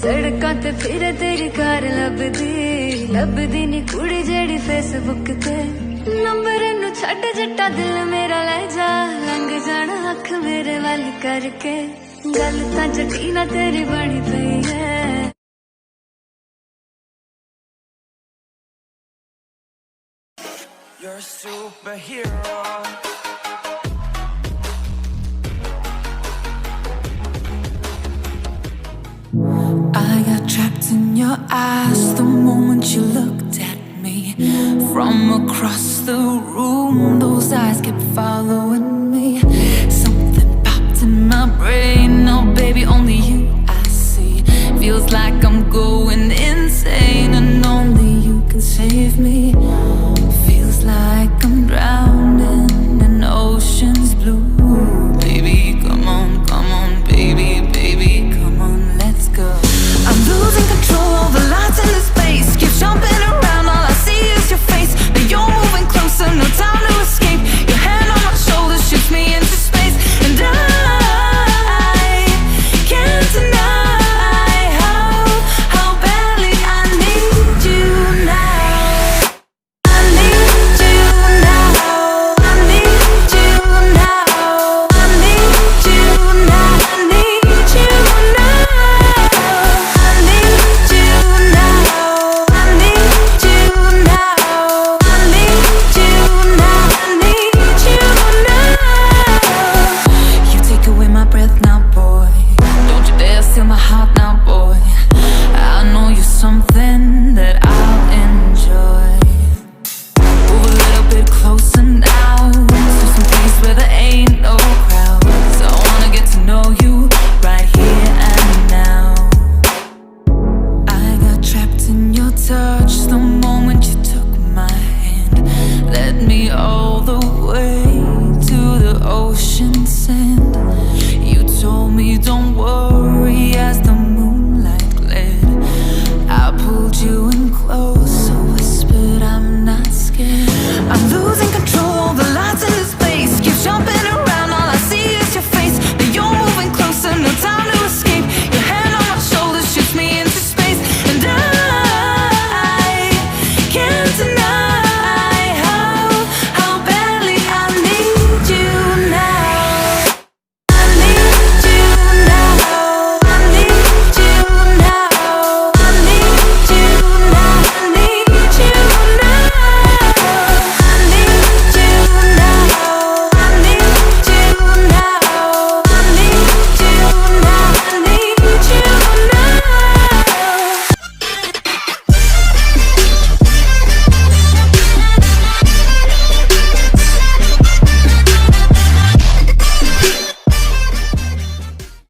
सड़कां ते फिर तेरी कार लभदी नी कुड़ी जेड़ी फेसबुक ते नंबर नू छड्ड जट्टा दिल मेरा ले जा लंघ जाना अख मेरे वाल करके गल तां जटी ना तेरी बनी पई है You're a superhero. I got trapped in your eyes the moment you looked at me. From across the room, those eyes kept following me. Something popped in my brain, oh baby, only you I see. Feels like I'm going insane and only you can save me. Feels like